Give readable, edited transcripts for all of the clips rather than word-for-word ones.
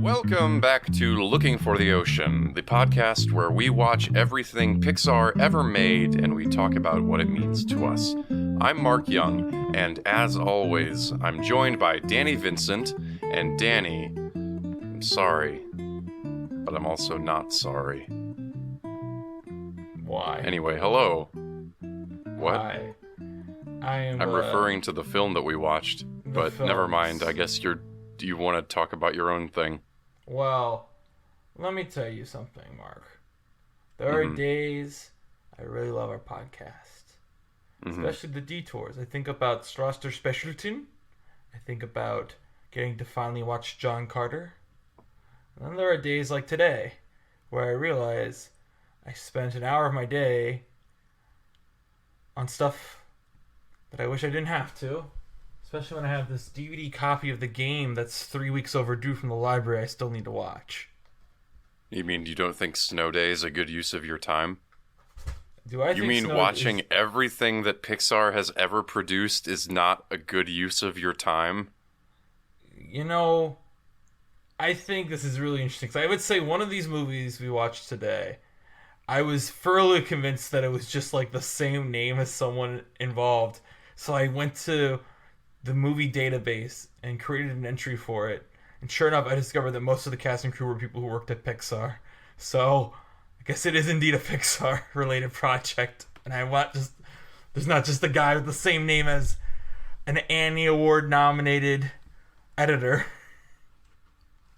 Welcome back to Looking for the Ocean, the podcast where we watch everything Pixar ever made and we talk about what it means to us. I'm Mark Young, and as always, I'm joined by Danny Vincent. And Danny, I'm sorry, but I'm also not sorry. Why? Anyway, hello. What? Why? I'm referring to the film that we watched, but never mind. I guess you want to talk about your own thing. Well, let me tell you something, Mark. There are days I really love our podcast, especially the detours. I think about Strasser Specialten. I think about getting to finally watch John Carter. And then there are days like today where I realize I spent an hour of my day on stuff that I wish I didn't have to. Especially when I have this DVD copy of the game that's 3 weeks overdue from the library I still need to watch. You mean you don't think Snow Day is a good use of your time? You mean watching everything that Pixar has ever produced is not a good use of your time? You know, I think this is really interesting. 'Cause I would say one of these movies we watched today, I was thoroughly convinced that it was just like the same name as someone involved. So I went to the movie database and created an entry for it. And sure enough, I discovered that most of the cast and crew were people who worked at Pixar. So I guess it is indeed a Pixar-related project. And there's not just a guy with the same name as an Annie Award-nominated editor.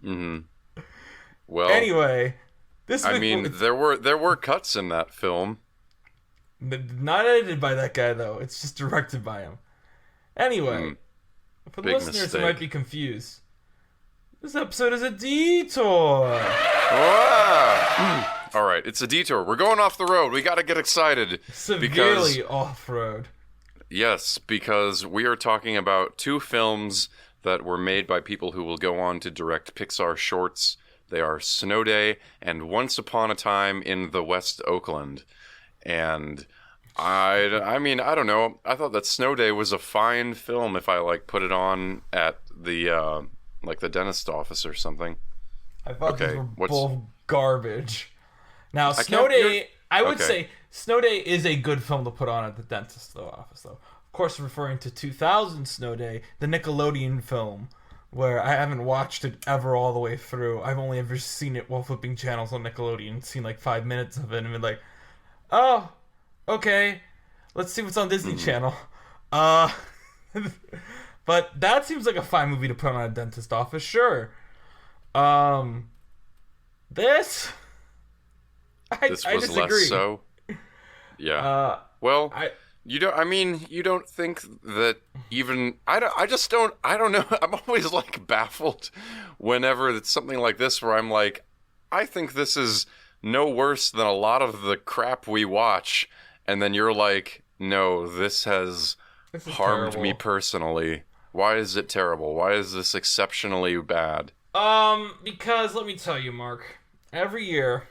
Mm-hmm. Well, anyway, there were cuts in that film. Not edited by that guy, though. It's just directed by him. Anyway, for the listeners who might be confused, this episode is a detour. Wow. All right, it's a detour. We're going off the road. We got to get excited. Severely off-road. Yes, because we are talking about two films that were made by people who will go on to direct Pixar shorts. They are Snow Day and Once Upon a Time in the West Oakland. And I mean, I don't know. I thought that Snow Day was a fine film if I put it on at the the dentist office or something. I thought these were both garbage. Now, Snow Day, I would say Snow Day is a good film to put on at the dentist office, though. Of course, referring to 2000 Snow Day, the Nickelodeon film, where I haven't watched it ever all the way through. I've only ever seen it while flipping channels on Nickelodeon, seen 5 minutes of it, and been like, oh, okay, let's see what's on Disney Channel. But that seems like a fine movie to put on a dentist office, sure. This was disagree. Less so. Yeah. You don't think that even I don't know. I'm always baffled whenever it's something like this where I'm like, I think this is no worse than a lot of the crap we watch. And then you're like, no, this has harmed me personally. Why is it terrible? Why is this exceptionally bad? Because let me tell you, Mark, every year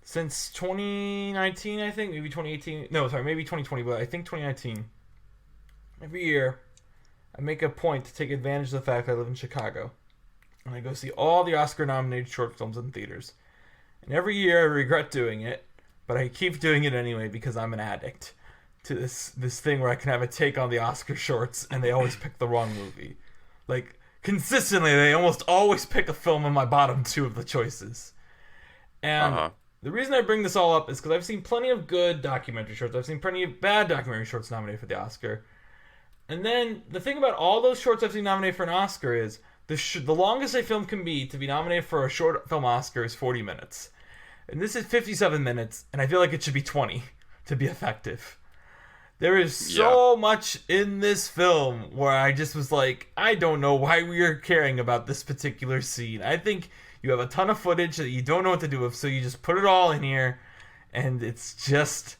since 2019, I think, maybe 2018, no, sorry, maybe 2020, but I think 2019, every year I make a point to take advantage of the fact that I live in Chicago. And I go see all the Oscar-nominated short films in theaters. And every year I regret doing it, but I keep doing it anyway because I'm an addict to this thing where I can have a take on the Oscar shorts and they always pick the wrong movie. Consistently, they almost always pick a film in my bottom two of the choices. And the reason I bring this all up is because I've seen plenty of good documentary shorts. I've seen plenty of bad documentary shorts nominated for the Oscar. And then the thing about all those shorts I've seen nominated for an Oscar is the longest a film can be to be nominated for a short film Oscar is 40 minutes. And this is 57 minutes, and I feel like it should be 20 to be effective. There is so much in this film where I just was like, I don't know why we are caring about this particular scene. I think you have a ton of footage that you don't know what to do with, so you just put it all in here, and it's just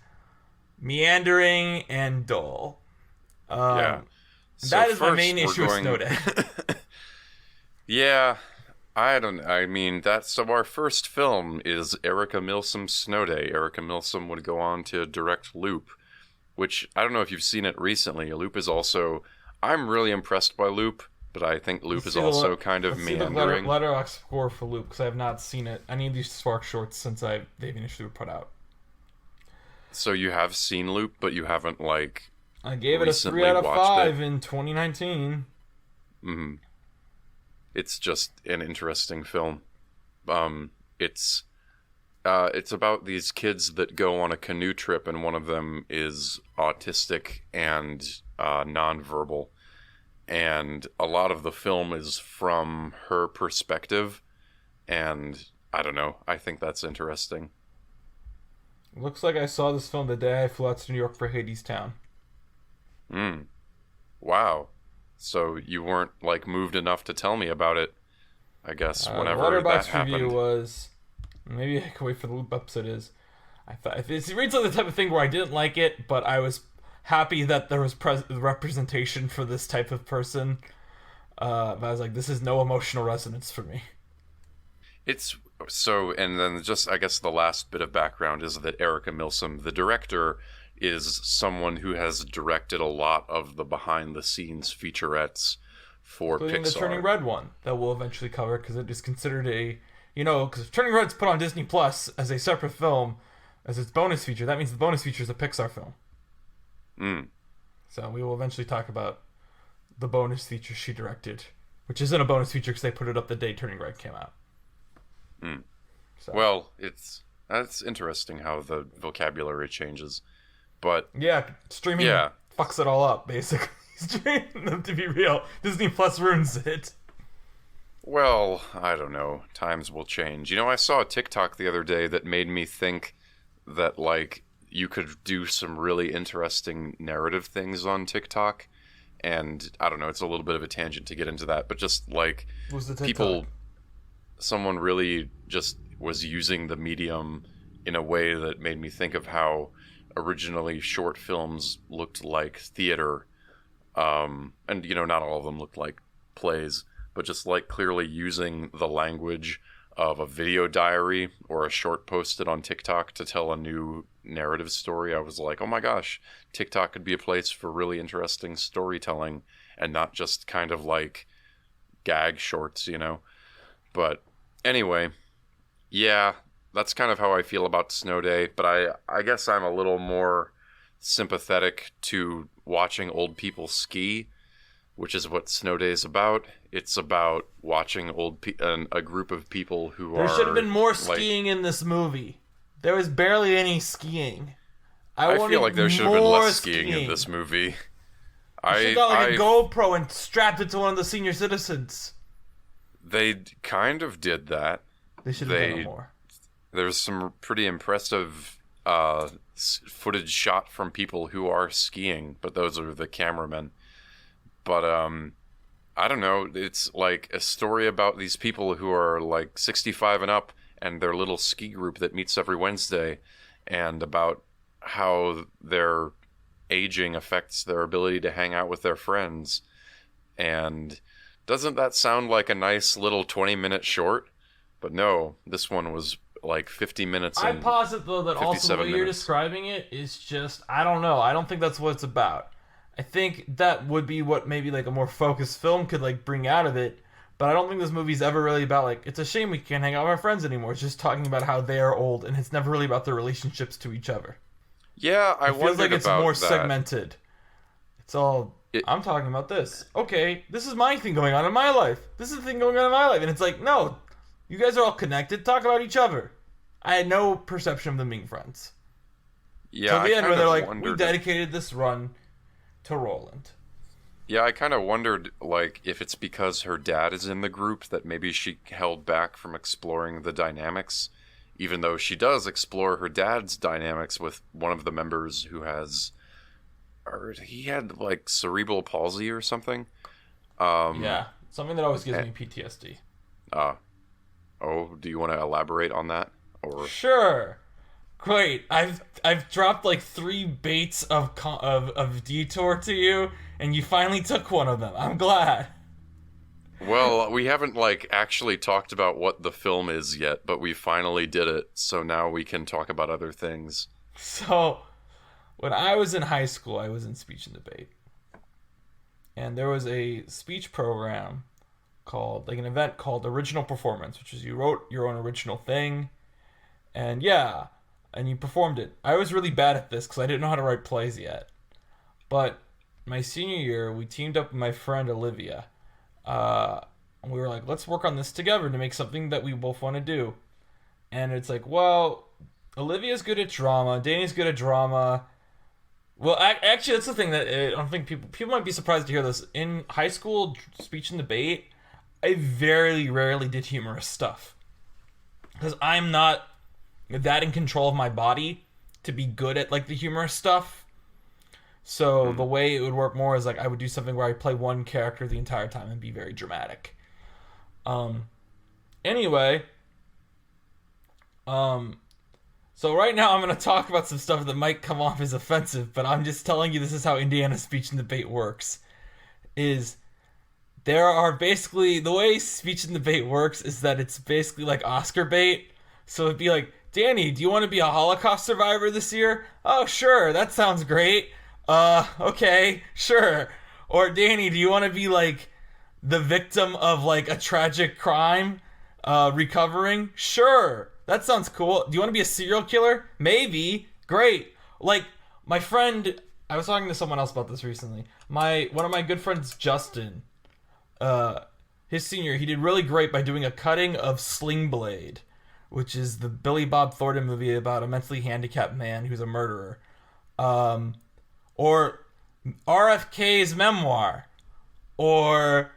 meandering and dull. So that is my main issue with Snow Day. Yeah. So our first film is Erica Milsom's Snow Day. Erica Milsom would go on to direct Loop, which I don't know if you've seen it recently. Loop is also, I'm really impressed by Loop, but I think Loop is also kind of meandering. The Letterboxd score for Loop, because I have not seen it. I need these Spark shorts since they've initially put out. So you have seen Loop, but you haven't, like, I gave it a 3 out of 5 in 2019. Mm-hmm. It's just an interesting film. It's about these kids that go on a canoe trip, and one of them is autistic and nonverbal. And a lot of the film is from her perspective. And I don't know. I think that's interesting. Looks like I saw this film the day I flew out to New York for Hadestown. Wow. So you weren't, like, moved enough to tell me about it, I guess, whenever that happened. Review was... Maybe I can wait for the Loop episode I thought it reads like the type of thing where I didn't like it, but I was happy that there was representation for this type of person. But I was like, this is no emotional resonance for me. It's so, and then just, I guess the last bit of background is that Erica Milsom, the director, is someone who has directed a lot of the behind-the-scenes featurettes for including Pixar. The Turning Red one that we'll eventually cover, because it is considered a... You know, because Turning Red's put on Disney Plus as a separate film, as its bonus feature. That means the bonus feature is a Pixar film. So we will eventually talk about the bonus feature she directed, which isn't a bonus feature because they put it up the day Turning Red came out. So. Well, that's interesting how the vocabulary changes, but yeah, streaming fucks it all up basically. To be real, Disney Plus ruins it. Well, I don't know. Times will change. You know, I saw a TikTok the other day that made me think that, like, you could do some really interesting narrative things on TikTok. And, I don't know, it's a little bit of a tangent to get into that. But just, like, someone really just was using the medium in a way that made me think of how originally short films looked like theater. And, you know, not all of them looked like plays. But just, like, clearly using the language of a video diary or a short posted on TikTok to tell a new narrative story. I was like, oh my gosh, TikTok could be a place for really interesting storytelling and not just kind of like gag shorts, you know? But anyway, yeah, that's kind of how I feel about Snow Day. But I guess I'm a little more sympathetic to watching old people ski, which is what Snow Day is about. It's about watching a group of people who There should have been more skiing in this movie. There was barely any skiing. I feel like there should have been less skiing in this movie. I should have got like a GoPro and strapped it to one of the senior citizens. They kind of did that. They should have done more. There's some pretty impressive footage shot from people who are skiing, but those are the cameramen. But I don't know. It's like a story about these people who are like 65 and up and their little ski group that meets every Wednesday, and about how their aging affects their ability to hang out with their friends. And doesn't that sound like a nice little 20-minute short? But no, this one was like 50 minutes. I posit, though, that also the way you're describing it is just, I don't know. I don't think that's what it's about. I think that would be what maybe like a more focused film could like bring out of it. But I don't think this movie's ever really about like, it's a shame we can't hang out with our friends anymore. It's just talking about how they are old, and it's never really about their relationships to each other. Yeah, I wondered about that. It feels like it's more segmented. It's all, I'm talking about this. Okay, this is my thing going on in my life. This is the thing going on in my life. And it's like, no, you guys are all connected. Talk about each other. I had no perception of them being friends. Yeah, till the end where they're like, we dedicated this run to Roland. Yeah, I kind of wondered, like, if it's because her dad is in the group that maybe she held back from exploring the dynamics, even though she does explore her dad's dynamics with one of the members who has, or he had, like, cerebral palsy or something. Yeah, something that always gives me PTSD. Oh, do you want to elaborate on that? Or sure. Great. I've dropped like 3 baits of DETOUR to you, and you finally took one of them. I'm glad. Well, we haven't like actually talked about what the film is yet, but we finally did it, so now we can talk about other things. So, when I was in high school, I was in speech and debate. and there was a speech program called, like an event called Original Performance, which is you wrote your own original thing, and and you performed it. I was really bad at this because I didn't know how to write plays yet. But my senior year, we teamed up with my friend Olivia. And we were like, let's work on this together to make something that we both want to do. And it's like, well, Olivia's good at drama, Danny's good at drama. Well, actually, that's the thing that I don't think people might be surprised to hear this. In high school speech and debate, I very rarely did humorous stuff. Because I'm not that in control of my body to be good at, like, the humorous stuff. So the way it would work more is, like, I would do something where I play one character the entire time and be very dramatic. Anyway, so right now I'm going to talk about some stuff that might come off as offensive, but I'm just telling you this is how Indiana speech and debate works. There are basically, the way speech and debate works is that it's basically like Oscar bait. So it'd be like, Danny, do you want to be a Holocaust survivor this year? Oh, sure, that sounds great. Okay, sure. Or Danny, do you want to be like the victim of like a tragic crime, recovering? Sure, that sounds cool. Do you want to be a serial killer? Maybe. Great. Like, my friend, I was talking to someone else about this recently. One of my good friends, Justin, his senior, he did really great by doing a cutting of Sling Blade, which is the Billy Bob Thornton movie about a mentally handicapped man who's a murderer. Or RFK's memoir. Or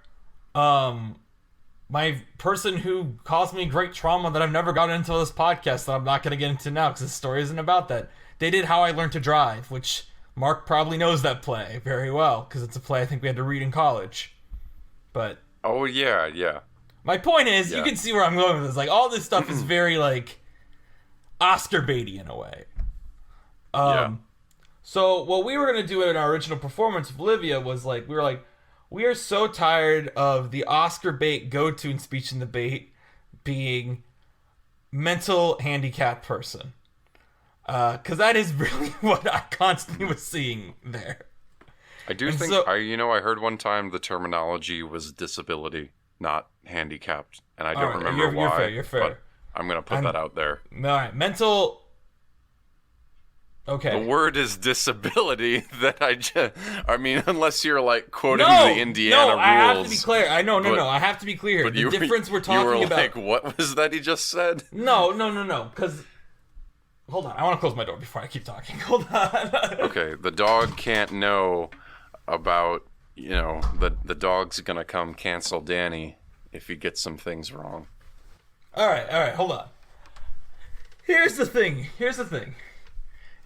my person who caused me great trauma that I've never gotten into this podcast that I'm not going to get into now because this story isn't about that. They did How I Learned to Drive, which Mark probably knows that play very well because it's a play I think we had to read in college. But oh yeah. My point is, you can see where I'm going with this. Like, all this stuff is very like Oscar baity in a way. So what we were gonna do in our original performance with Olivia was like, we are so tired of the Oscar bait go-to in speech and debate being mental handicapped person. Because that is really what I constantly was seeing there. I do think, I heard one time the terminology was disability, not handicapped. And I don't remember why. You're fair. But I'm going to put that out there. All right, mental... Okay. The word is disability that I mean, unless you're like quoting the Indiana rules. No, I have to be clear. I have to be clear here. The difference we're talking about. Like, what was that he just said? No. Because, hold on. I want to close my door before I keep talking. Hold on. Okay. The dog can't know about, the dog's going to come cancel Danny if he gets some things wrong. All right. Hold on. Here's the thing.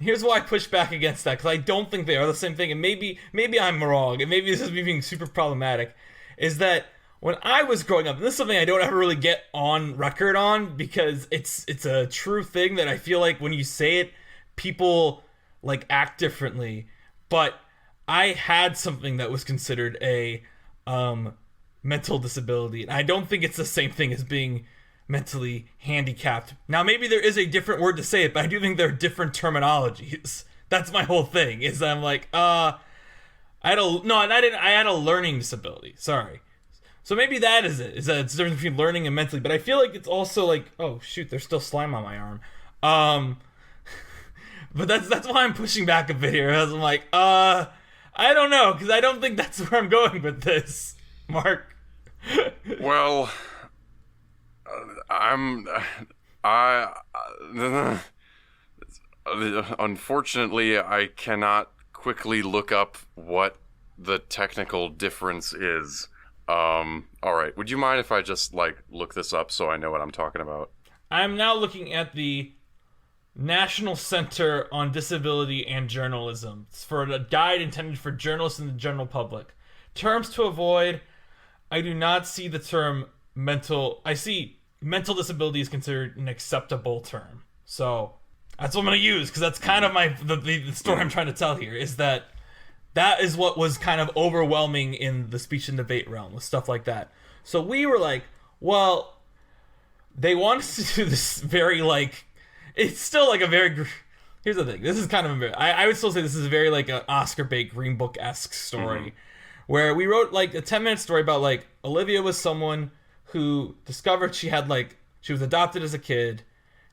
Here's why I push back against that, because I don't think they are the same thing, and maybe I'm wrong, and maybe this is me being super problematic, is that when I was growing up, and this is something I don't ever really get on record on, because it's a true thing that I feel like when you say it, people, like, act differently, but I had something that was considered a mental disability, and I don't think it's the same thing as being mentally handicapped. Now, maybe there is a different word to say it, but I do think there are different terminologies. That's my whole thing, is I'm like, I had a learning disability. Sorry. So maybe that is it. Is that it's the difference between learning and mentally, but I feel like it's also like, oh shoot, there's still slime on my arm. But that's why I'm pushing back a bit here. As I'm like, I don't know, because I don't think that's where I'm going with this, Mark. Well, unfortunately, I cannot quickly look up what the technical difference is. All right. Would you mind if I just look this up so I know what I'm talking about? I'm now looking at the National Center on Disability and Journalism. It's for a guide intended for journalists and the general public. Terms to avoid. I do not see the term mental. I see mental disability is considered an acceptable term. So that's what I'm going to use, because that's kind of the story I'm trying to tell here, is that is what was kind of overwhelming in the speech and debate realm with stuff like that. So we were like, well, they want us to do this very it's still a very, here's the thing, this is kind of I would still say this is very an Oscar bait Green Book-esque story, where we wrote like a 10-minute story about like Olivia was someone who discovered she was adopted as a kid.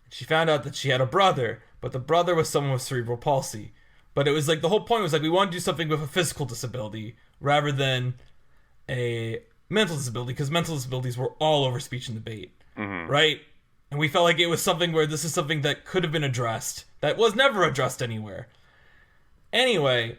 She found out that she had a brother, but the brother was someone with cerebral palsy. But it was like the whole point was like we want to do something with a physical disability rather than a mental disability, because mental disabilities were all over speech and debate, right? And we felt like it was something where this is something that could have been addressed, that was never addressed anywhere. Anyway,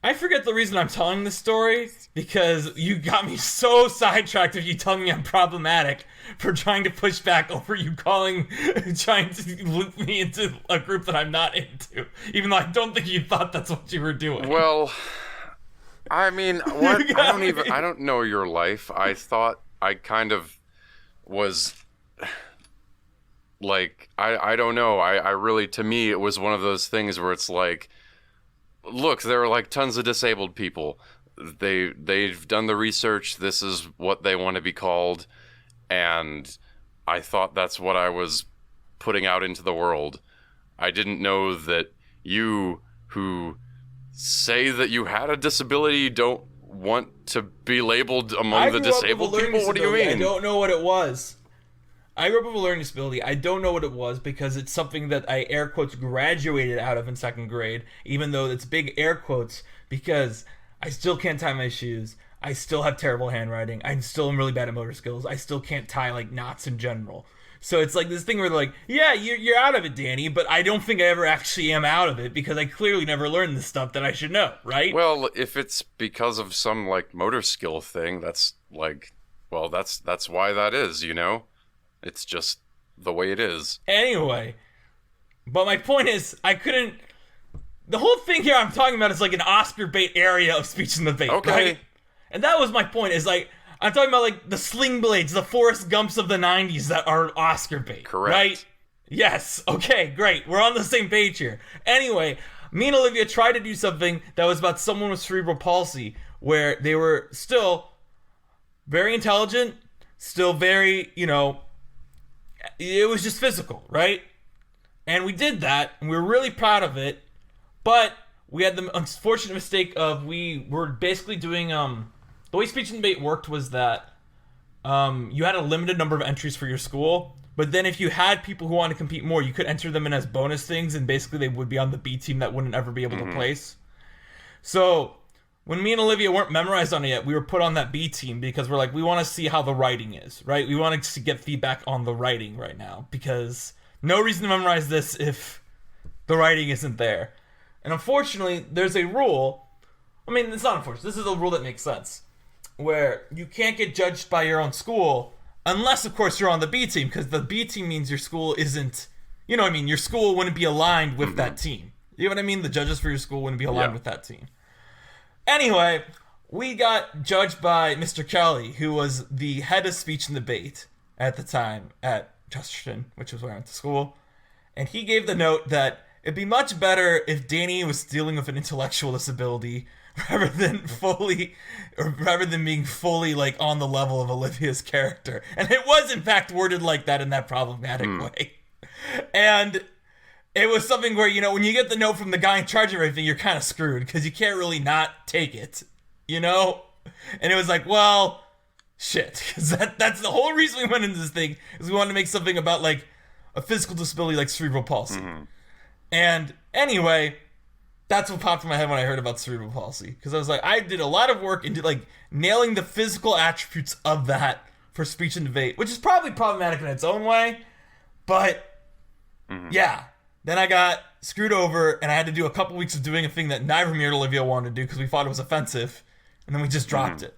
I forget the reason I'm telling this story, because you got me so sidetracked of you telling me I'm problematic for trying to push back over you trying to loop me into a group that I'm not into, even though I don't think you thought that's what you were doing. Well, I mean, what? I don't know your life. I thought I kind of was like, I don't know. I really, to me, it was one of those things where it's like, look, there are like tons of disabled people. They've done the research. This is what they want to be called. And I thought that's what I was putting out into the world. I didn't know that you, who say that you had a disability, don't want to be labeled among the disabled people. What do you mean? I don't know what it was. I grew up with a learning disability. I don't know what it was because it's something that I air quotes graduated out of in second grade, even though it's big air quotes, because I still can't tie my shoes. I still have terrible handwriting. I'm still really bad at motor skills. I still can't tie like knots in general. So it's like this thing where they're like, yeah, you're out of it, Danny, but I don't think I ever actually am out of it because I clearly never learned the stuff that I should know, right? Well, if it's because of some like motor skill thing, that's like, well, that's why that is, you know? It's just the way it is. Anyway, but my point is, I couldn't... The whole thing here I'm talking about is like an Oscar bait area of speech and debate, okay. Right? And that was my point, is like, I'm talking about like the Sling Blades, the Forrest Gumps of the 90s that are Oscar bait. Correct. Right? Yes. Okay, great. We're on the same page here. Anyway, me and Olivia tried to do something that was about someone with cerebral palsy, where they were still very intelligent, still very, it was just physical, right? And we did that, and we were really proud of it, but we had the unfortunate mistake of we were basically doing, the way speech and debate worked was that you had a limited number of entries for your school, but then if you had people who wanted to compete more, you could enter them in as bonus things, and basically they would be on the B team that wouldn't ever be able to place. So when me and Olivia weren't memorized on it yet, we were put on that B team because we're like, we want to see how the writing is, right? We want to get feedback on the writing right now because no reason to memorize this if the writing isn't there. And unfortunately, there's a rule. I mean, it's not unfortunate. This is a rule that makes sense, where you can't get judged by your own school unless, of course, you're on the B team, because the B team means your school isn't, you know what I mean? Your school wouldn't be aligned with that team. You know what I mean? The judges for your school wouldn't be aligned with that team. Anyway, we got judged by Mr. Kelly, who was the head of speech and debate at the time at Chesterton, which was where I went to school. And he gave the note that it'd be much better if Danny was dealing with an intellectual disability rather than being fully like on the level of Olivia's character. And it was in fact worded like that in that problematic way. And it was something where, when you get the note from the guy in charge of everything, you're kind of screwed because you can't really not take it, And it was like, well, shit. Because that's the whole reason we went into this thing, is we wanted to make something about like a physical disability like cerebral palsy. And anyway, that's what popped in my head when I heard about cerebral palsy. Because I was like, I did a lot of work into like nailing the physical attributes of that for speech and debate, which is probably problematic in its own way. But yeah, then I got screwed over and I had to do a couple weeks of doing a thing that neither me or Olivia wanted to do because we thought it was offensive. And then we just dropped it.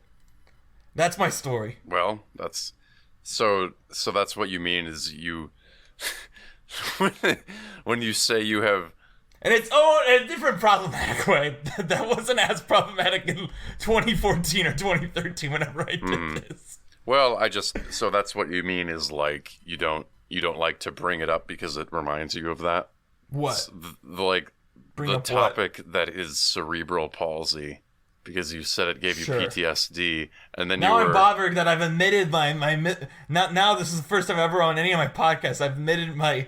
That's my story. Well, that's so that's what you mean is you when you say you have, and it's in a different problematic way that wasn't as problematic in 2014 or 2013 whenever I did this. Well, so that's what you mean is like you don't like to bring it up because it reminds you of that. What? The topic what? That is cerebral palsy, because you said it gave you PTSD, and then now I'm bothered that I've admitted my now this is the first time ever on any of my podcasts I've admitted my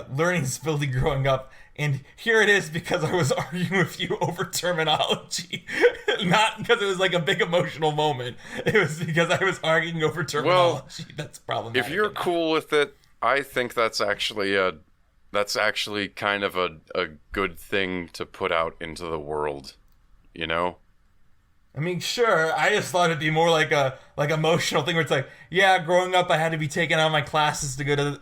learning disability growing up And here it is because I was arguing with you over terminology. Not because it was like a big emotional moment. It was because I was arguing over terminology. That's problematic. If you're cool with it, I think that's actually kind of a good thing to put out into the world, you know? I mean, sure. I just thought it'd be more like a emotional thing where it's like, yeah, growing up I had to be taken out of my classes to go to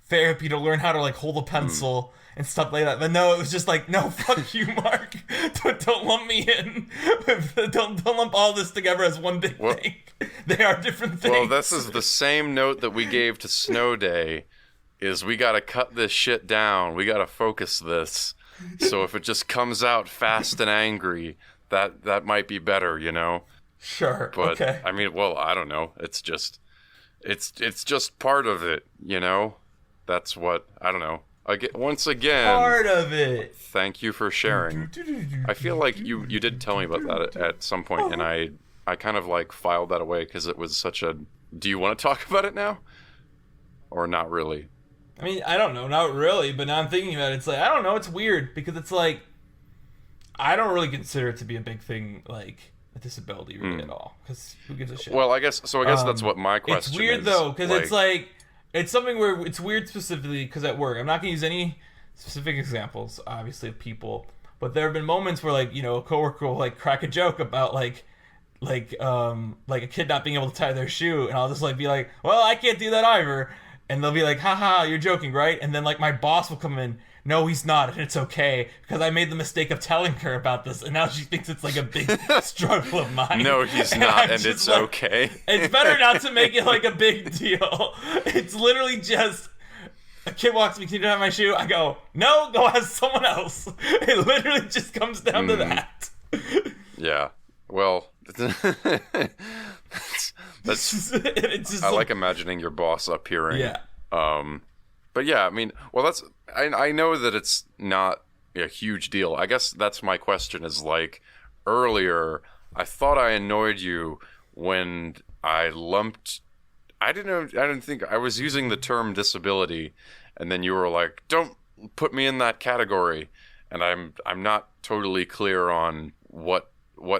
therapy to learn how to like hold a pencil and stuff like that. But no, it was just like, no, fuck you, Mark. Don't lump me in. Don't lump all this together as one big thing. They are different things. Well, this is the same note that we gave to Snow Day, is we got to cut this shit down. We got to focus this. So if it just comes out fast and angry, that might be better, you know? Sure. But okay. I mean, well, I don't know. It's just part of it, you know? That's what, I don't know. Once again, part of it. Thank you for sharing. I feel like you did tell me about that at some point, and I kind of like filed that away because it was such a... Do you want to talk about it now? Or not really? I mean, I don't know, not really, but now I'm thinking about it, it's like, I don't know, it's weird, because it's like, I don't really consider it to be a big thing, like, a disability really at all, because who gives a shit? Well, I guess that's what my question is. It's weird, though, because it's like, it's something where it's weird specifically, because at work, I'm not going to use any specific examples, obviously, of people, but there have been moments where, like, you know, a coworker will, like, crack a joke about, like a kid not being able to tie their shoe, and I'll just, like, be like, well, I can't do that either. And they'll be like, haha, you're joking, right? And then, like, my boss will come in, no, he's not, and it's okay, because I made the mistake of telling her about this, and now she thinks it's, like, a big struggle of mine. No, he's not, and it's like, okay. It's better not to make it, like, a big deal. It's literally just, a kid walks me, can you have my shoe? I go, no, go ask someone else. It literally just comes down to that. Yeah, well... That's I like imagining your boss up hearing. Yeah. But yeah, I mean, well, I know that it's not a huge deal. I guess that's my question is, like, earlier, I thought I annoyed you when I didn't think I was using the term disability, and then you were like, don't put me in that category. And I'm not totally clear on what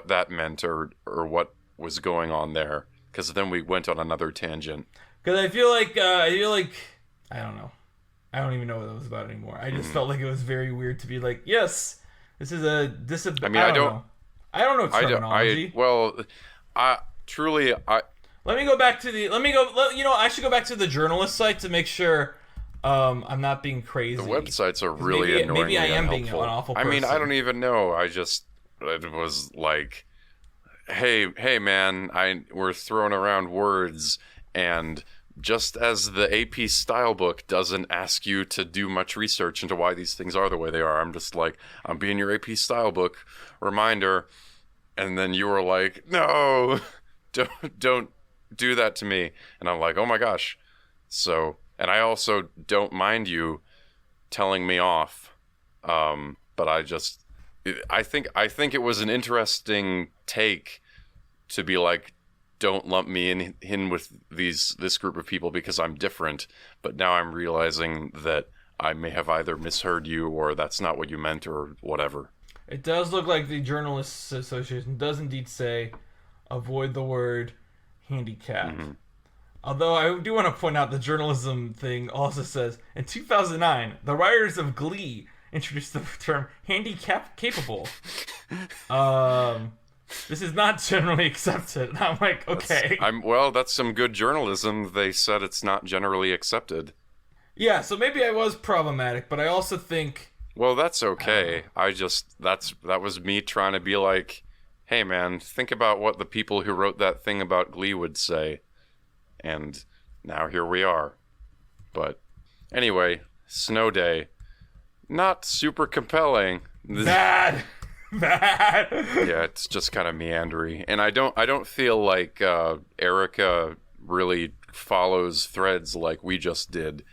that meant or what was going on there, because then we went on another tangent. Because I feel like I don't know. I don't even know what it was about anymore. I just felt like it was very weird to be like, yes, this is a disability. I mean, I don't know terminology. Let me go back to the. I should go back to the journalist site to make sure I'm not being crazy. The websites are really annoying. Maybe I am being an awful person. I mean, I don't even know. It was like, hey man, we're throwing around words, and just as the AP style book doesn't ask you to do much research into why these things are the way they are, I'm just like, I'm being your AP style book reminder, and then you were like, no, don't do that to me, and I'm like, oh my gosh. So, and I also don't mind you telling me off, but I think it was an interesting take to be like, don't lump me in with this group of people because I'm different. But now I'm realizing that I may have either misheard you or that's not what you meant or whatever. It does look like the Journalists Association does indeed say avoid the word handicap. Mm-hmm. Although I do want to point out the journalism thing also says, in 2009, the writers of Glee introduced the term handicap capable. This is not generally accepted. And I'm like, okay. That's some good journalism. They said it's not generally accepted. Yeah, so maybe I was problematic, but I also think... Well, that's okay. That was me trying to be like, hey man, think about what the people who wrote that thing about Glee would say. And now here we are. But anyway, Snow Day. Not super compelling. Bad. Yeah, it's just kind of meandering, and I don't feel like Erica really follows threads like we just did.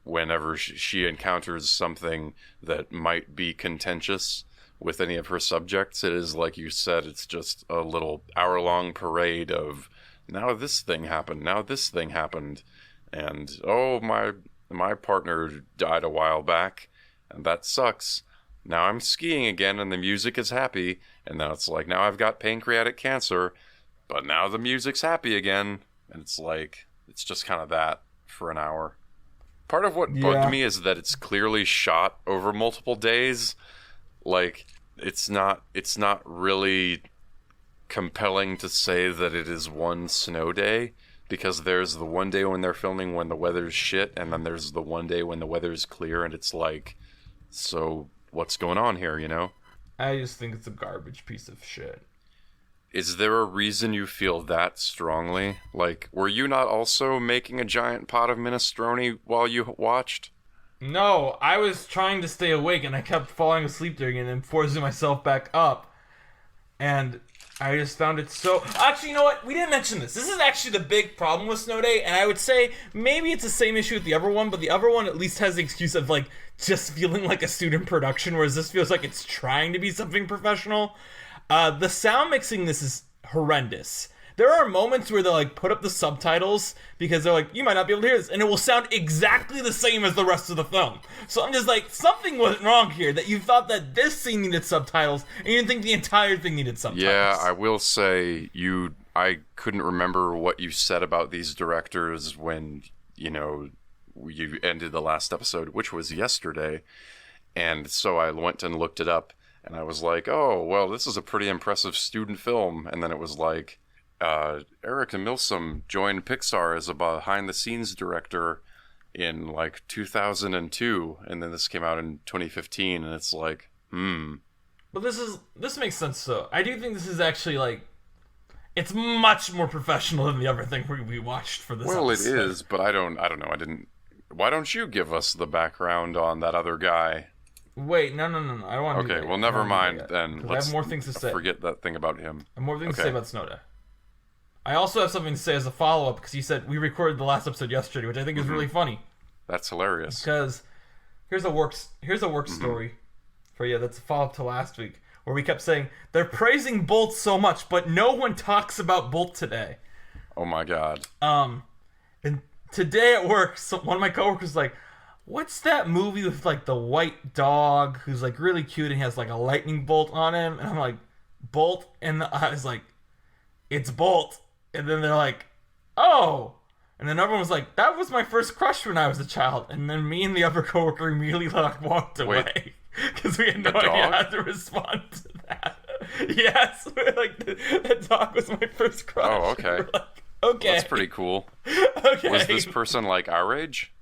Whenever she encounters something that might be contentious with any of her subjects, it is like you said. It's just a little hour-long parade of now this thing happened, and oh my partner died a while back. and that sucks. Now I'm skiing again, and the music is happy, and then it's like, now I've got pancreatic cancer, but now the music's happy again, and it's like, it's just kind of that for an hour. Part of what bugged me is that it's clearly shot over multiple days. Like, it's not really compelling to say that it is one snow day, because there's the one day when they're filming when the weather's shit, and then there's the one day when the weather's clear, and it's like, so what's going on here, you know? I just think it's a garbage piece of shit. Is there a reason you feel that strongly? Like, were you not also making a giant pot of minestrone while you watched? No, I was trying to stay awake, and I kept falling asleep during it and then forcing myself back up. And I just found it so... Actually, you know what? We didn't mention this. This is actually the big problem with Snow Day, and I would say maybe it's the same issue with the other one, but the other one at least has the excuse of, like, just feeling like a student production, whereas this feels like it's trying to be something professional. The sound mixing this is horrendous. There are moments where they'll, like, put up the subtitles because they're like, you might not be able to hear this, and it will sound exactly the same as the rest of the film. So I'm just like, something went wrong here, that you thought that this scene needed subtitles, and you didn't think the entire thing needed subtitles. Yeah, I will say, I couldn't remember what you said about these directors when, you know, you ended the last episode, which was yesterday, and so I went and looked it up, and I was like, oh, well, this is a pretty impressive student film, and then it was like, Erica Milsom joined Pixar as a behind-the-scenes director in, like, 2002, and then this came out in 2015, and it's like, But this makes sense, though. I do think this is actually, like, it's much more professional than the other thing we watched for this episode. It is, but I don't know, why don't you give us the background on that other guy? Wait, no, I don't want to do that. Okay, well, never mind, then. I have more things to say. Forget that thing about him. I have more things to say about Snow Day. I also have something to say as a follow-up, because you said we recorded the last episode yesterday, which I think is really funny. That's hilarious. Because here's a work story for you that's a follow-up to last week, where we kept saying, they're praising Bolt so much, but no one talks about Bolt today. Oh my god. And today at work, one of my coworkers was like, what's that movie with, like, the white dog who's, like, really cute and he has, like, a lightning bolt on him? And I'm like, Bolt? And I was like, it's Bolt. And then they're like, oh. And then everyone was like, that was my first crush when I was a child. And then me and the other coworker immediately, like, walked away. Because we had no idea how to respond to that. Yes. Like, that dog was my first crush. Oh, okay. Like, okay. That's pretty cool. Okay. Was this person, like, our age?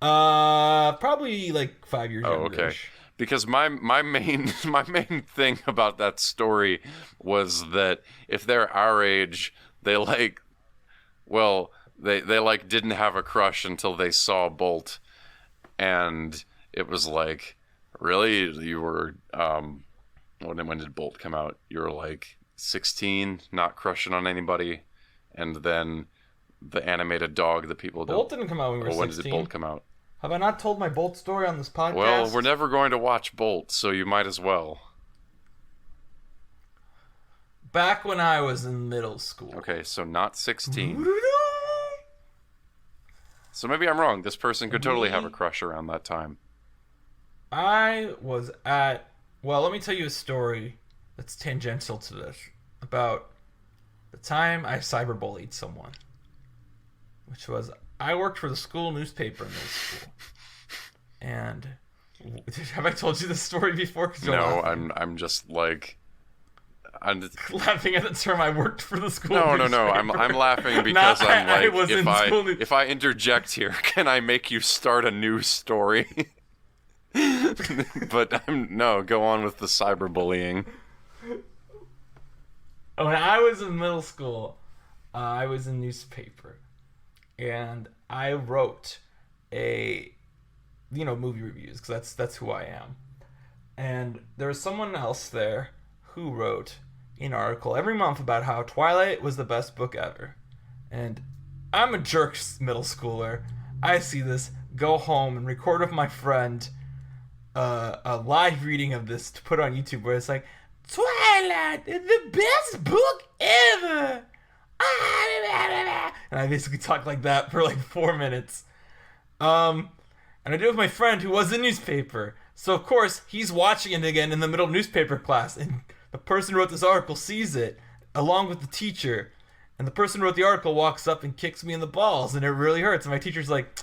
Probably, like, 5 years younger. Oh, okay. Because my main thing about that story was that if they're our age, they like didn't have a crush until they saw Bolt, and it was like, really, you were when did Bolt come out? You were like 16, not crushing on anybody, and then the animated dog that people don't. Bolt didn't come out when we were 16. When did Bolt come out? Have I not told my Bolt story on this podcast? Well, we're never going to watch Bolt, so you might as well. Back when I was in middle school. Okay, so not 16. So maybe I'm wrong. This person could totally have a crush around that time. I was at... Well, let me tell you a story that's tangential to this. About the time I cyberbullied someone. Which was... I worked for the school newspaper in middle school. And have I told you this story before? No, I'm just like... I'm laughing at the term I worked for the school newspaper. No. I'm laughing because I'm like, if I interject here, can I make you start a new story? But go on with the cyberbullying. When I was in middle school, I was in newspaper. And I wrote movie reviews, because that's who I am. And there was someone else there who wrote an article every month about how Twilight was the best book ever. And I'm a jerk middle schooler. I see this, go home and record with my friend a live reading of this to put on YouTube, where it's like, Twilight is the best book ever. And I basically talk like that for like 4 minutes. And I did it with my friend who was in newspaper. So, of course, he's watching it again in the middle of newspaper class. And the person who wrote this article sees it, along with the teacher. And the person who wrote the article walks up and kicks me in the balls. And it really hurts. And my teacher's like,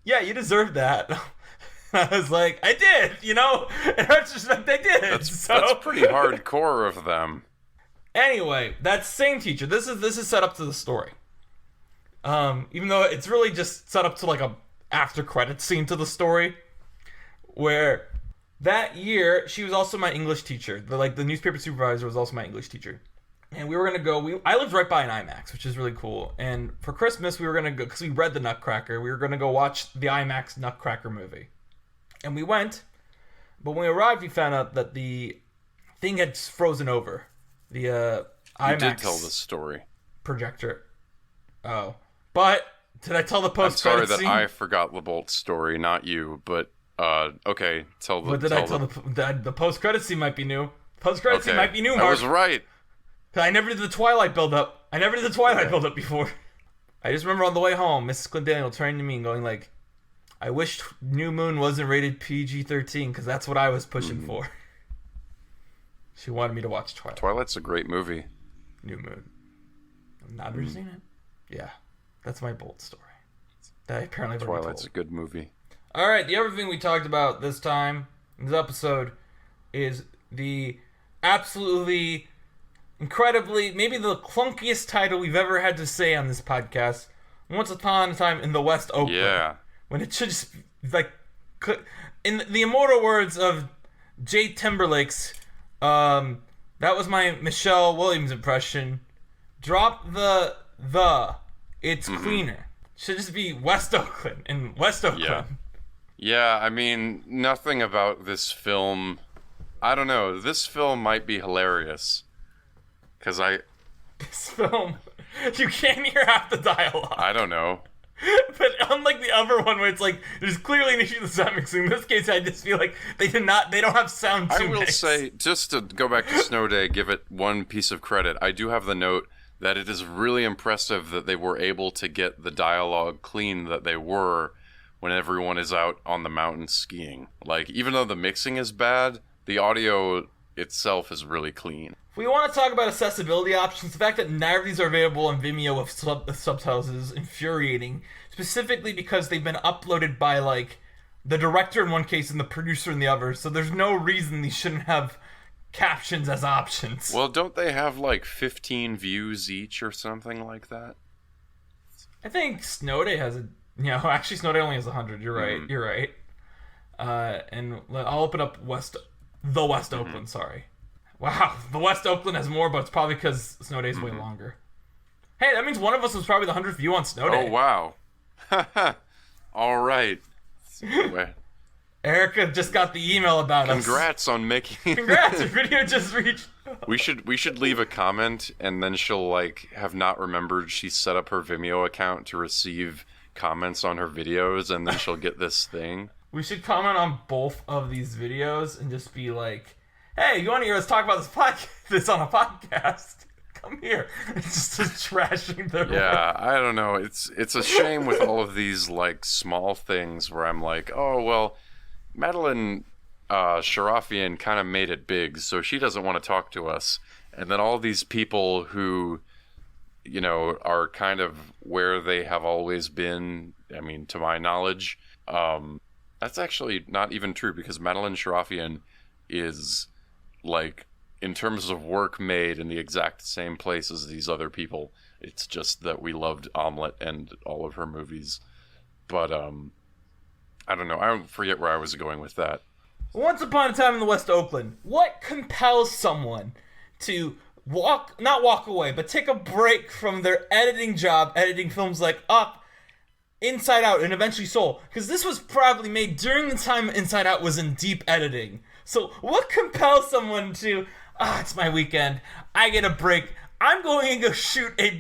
yeah, you deserve that. I was like, I did, you know? It hurts just like I did. That's pretty hardcore of them. Anyway, that same teacher, this is set up to the story. Even though it's really just set up to like a after credits scene to the story, where that year she was also my English teacher. The newspaper supervisor was also my English teacher, and we were gonna go. I lived right by an IMAX, which is really cool. And for Christmas, we were gonna go because we read the Nutcracker. We were gonna go watch the IMAX Nutcracker movie, and we went. But when we arrived, we found out that the thing had frozen over. The IMAX. You did tell the story. Projector. Oh, but did I tell the post credit I'm sorry scene? that I forgot the Bolt story, not you. But okay, tell the. What did I tell the post credit scene might be new. Post credit scene might be new. Mark. I was right. I never did the Twilight build up. Build up before. I just remember on the way home, Mrs. Clendaniel turning to me and going like, "I wish New Moon wasn't rated PG-13 because that's what I was pushing for." She wanted me to watch Twilight. Twilight's a great movie. New Moon. I've not ever seen it. Yeah, that's my Bolt story. That apparently Twilight's a good movie. All right, the other thing we talked about this time, in this episode, is the absolutely, incredibly, maybe the clunkiest title we've ever had to say on this podcast. Once Upon a Time in the West Oakland. Yeah. When it should just, like, in the immortal words of Jay Timberlake's, that was my Michelle Williams impression. Drop the, it's cleaner. Should just be West Oakland and West Oakland. Yeah, I mean, nothing about this film. I don't know. This film might be hilarious. This film, you can't hear half the dialogue. I don't know. But unlike the other one where it's like, there's clearly an issue with sound mixing, in this case I just feel like they don't have sound to I will say, just to go back to Snow Day, give it one piece of credit. I do have the note that it is really impressive that they were able to get the dialogue clean that they were when everyone is out on the mountain skiing. Like, even though the mixing is bad, the audio itself is really clean. If we want to talk about accessibility options, the fact that neither of these are available on Vimeo with subtitles is infuriating, specifically because they've been uploaded by, like, the director in one case and the producer in the other, so there's no reason these shouldn't have captions as options. Well, don't they have, like, 15 views each or something like that? I think Snow Day has actually Snow Day only has 100, you're right, you're right. And I'll open up West Oakland, sorry. Wow, the West Oakland has more, but it's probably because Snow Day's way longer. Hey, that means one of us was probably the 100th view on Snow Day. Oh, wow. All right. Erica just got the email about Congrats on making... Congrats, your video just reached... We should leave a comment, and then she'll, like, have not remembered she set up her Vimeo account to receive comments on her videos, and then she'll get this thing. We should comment on both of these videos and just be like, hey, you want to hear us talk about this on a podcast? Come here. It's just trashing their work. I don't know. It's a shame with all of these, like, small things where I'm like, oh, well, Madeline Sharafian kind of made it big, so she doesn't want to talk to us. And then all these people who, you know, are kind of where they have always been, I mean, to my knowledge, that's actually not even true, because Madeline Sharafian is, like, in terms of work made in the exact same place as these other people. It's just that we loved Omelette and all of her movies. But, I don't know. I forget where I was going with that. Once upon a time in the West Oakland, what compels someone to not walk away, but take a break from their editing job, editing films like Up, Inside Out, and eventually Soul? Because this was probably made during the time Inside Out was in deep editing. So what compels someone to, it's my weekend, I get a break, I'm going to go shoot a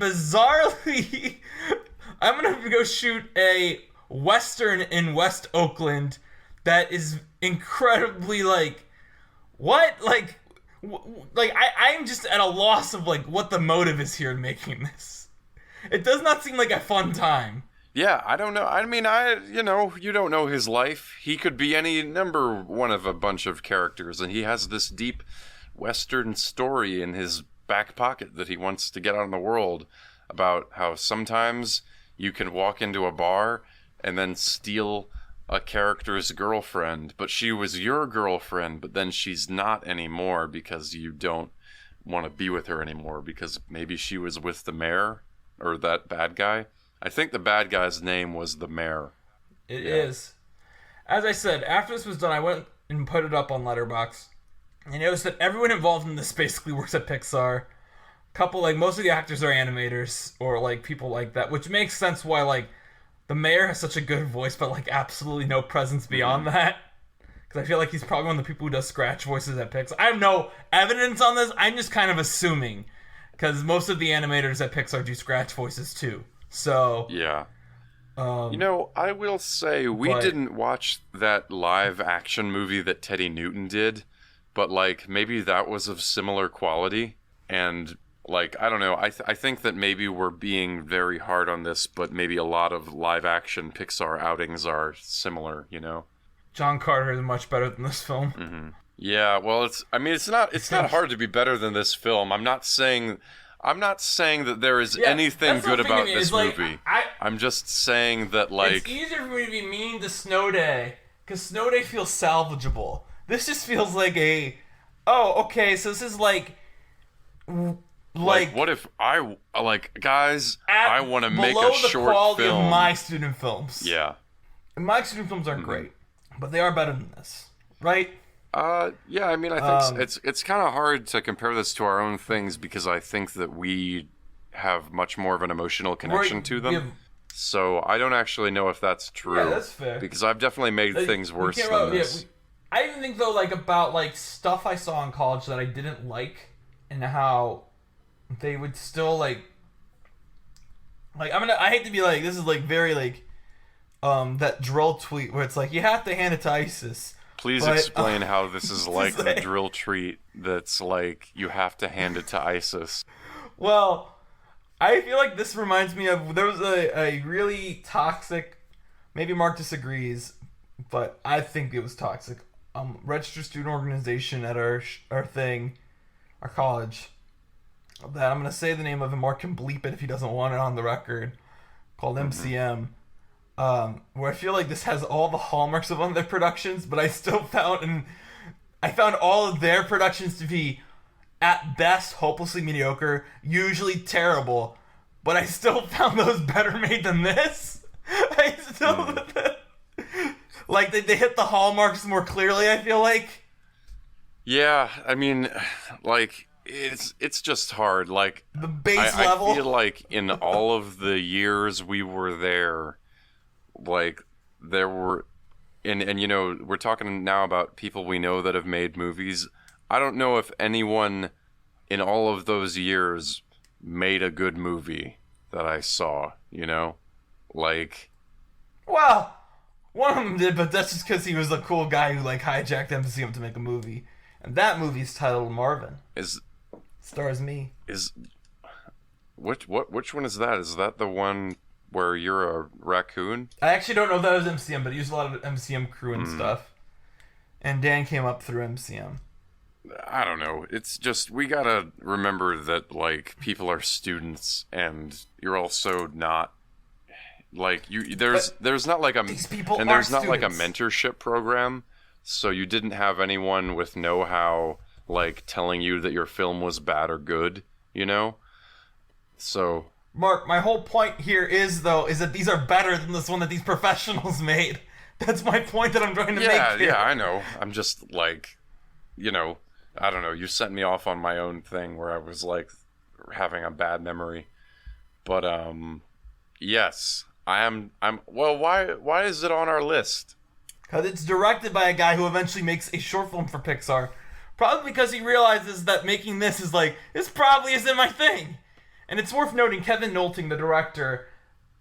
I'm going to go shoot a Western in West Oakland that is incredibly, like, what? I'm just at a loss of, like, what the motive is here in making this. It does not seem like a fun time. Yeah, I don't know. I mean, you don't know his life. He could be any number one of a bunch of characters, and he has this deep Western story in his back pocket that he wants to get out in the world about how sometimes you can walk into a bar and then steal a character's girlfriend, but she was your girlfriend, but then she's not anymore because you don't want to be with her anymore because maybe she was with the mayor or that bad guy. I think the bad guy's name was the mayor. It is. As I said, after this was done, I went and put it up on Letterboxd. I noticed that everyone involved in this basically works at Pixar. Most of the actors are animators or, like, people like that, which makes sense why, like, the mayor has such a good voice, but, like, absolutely no presence beyond that. Because I feel like he's probably one of the people who does scratch voices at Pixar. I have no evidence on this. I'm just kind of assuming. Because most of the animators at Pixar do scratch voices, too. So yeah, I will say we didn't watch that live action movie that Teddy Newton did, but like maybe that was of similar quality. And like I don't know, I think that maybe we're being very hard on this, but maybe a lot of live action Pixar outings are similar. John Carter is much better than this film. Mm-hmm. Yeah, well, it's not hard to be better than this film. I'm not saying that there is anything good about this movie. I'm just saying that, like... It's easier for me to be mean to Snow Day, because Snow Day feels salvageable. This just feels like so this is like, what if guys, I want to make a short film. Below the quality of my student films. Yeah. And my student films aren't great, but they are better than this, right? Yeah, I mean, I think it's kind of hard to compare this to our own things because I think that we have much more of an emotional connection to them. So I don't actually know if that's true. Yeah, that's fair. Because I've definitely made things worse than this. I even think, though, about, stuff I saw in college that I didn't like and how they would still, I hate to be this is, very, that drill tweet where it's you have to hand it to ISIS. Please explain how this is the drill treat that's you have to hand it to ISIS. Well, I feel like this reminds me of, there was a really toxic, maybe Mark disagrees, but I think it was toxic, registered student organization at our college, that I'm going to say the name of it, Mark can bleep it if he doesn't want it on the record, called MCM. Where I feel like this has all the hallmarks of other productions, but I still found all of their productions to be, at best, hopelessly mediocre, usually terrible, but I still found those better made than this. I still, they hit the hallmarks more clearly, I feel like. Yeah, I mean, it's just hard. The base level. I feel like in all of the years we were there, there were, and we're talking now about people we know that have made movies. I don't know if anyone in all of those years made a good movie that I saw, Well, one of them did, but that's just because he was a cool guy who, hijacked MCM to make a movie. And that movie's titled Marvin. Stars me. Which one is that? Is that the one where you're a raccoon? I actually don't know if that was MCM, but he used a lot of MCM crew and stuff. And Dan came up through MCM. I don't know. It's just, we gotta remember that, people are students, and you're also not, there's not a mentorship program, so you didn't have anyone with know-how, telling you that your film was bad or good, So... Mark, my whole point here is that these are better than this one that these professionals made. That's my point that I'm trying to make here. Yeah, I know. I'm just, I don't know. You sent me off on my own thing where I was, having a bad memory. But, yes. I'm well, why is it on our list? Because it's directed by a guy who eventually makes a short film for Pixar. Probably because he realizes that making this is this probably isn't my thing. And it's worth noting, Kevin Nolting, the director,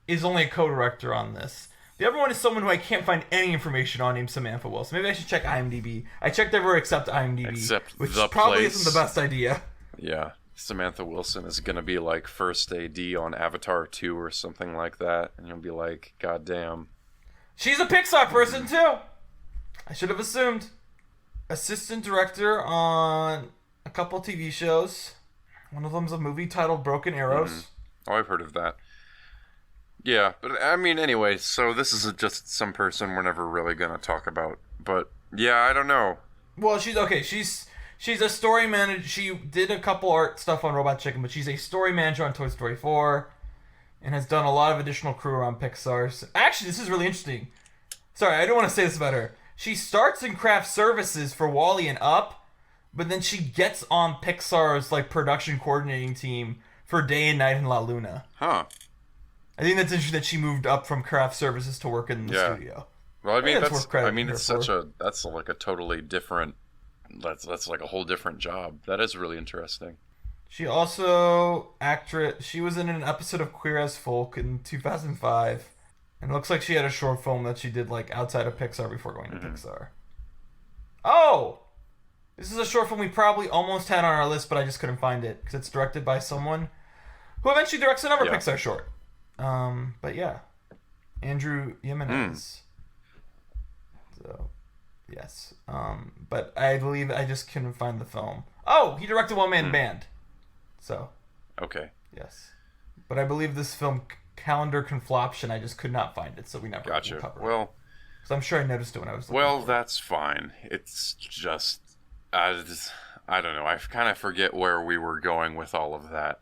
is only a co-director on this. The other one is someone who I can't find any information on, named Samantha Wilson. Maybe I should check IMDb. I checked everywhere except IMDb, which probably isn't the best idea. Yeah. Samantha Wilson is gonna be like first AD on Avatar 2 or something like that, and you'll be like, God damn. She's a Pixar person too. I should have assumed. Assistant director on a couple TV shows. One of them's a movie titled Broken Arrows. Mm-hmm. Oh, I've heard of that. Yeah, but I mean, anyway, so this is just some person we're never really gonna talk about. But yeah, I don't know. Well, she's okay. She's a story manager. She did a couple art stuff on Robot Chicken, but she's a story manager on Toy Story 4 and has done a lot of additional crew around Pixar. Actually, this is really interesting. Sorry, I don't want to say this about her. She starts in craft services for WALL-E and Up, but then she gets on Pixar's like production coordinating team for Day and Night in La Luna. Huh. I think that's interesting that she moved up from craft services to work in the studio. Well, I mean, that's like a totally different. That's like a whole different job. That is really interesting. She also she was in an episode of Queer as Folk in 2005, and it looks like she had a short film that she did like outside of Pixar before going to Pixar. Oh, this is a short film we probably almost had on our list, but I just couldn't find it because it's directed by someone who eventually directs another Pixar short. But yeah, Andrew Jimenez. So. Yes. But I believe I just couldn't find the film. Oh, he directed One Man Band. So. Okay. Yes. But I believe this film, Calendar Confloption, I just could not find it, so we never covered it. Well. So I'm sure I noticed it when I was looking for it. That's fine. It's just, I don't know. I kind of forget where we were going with all of that.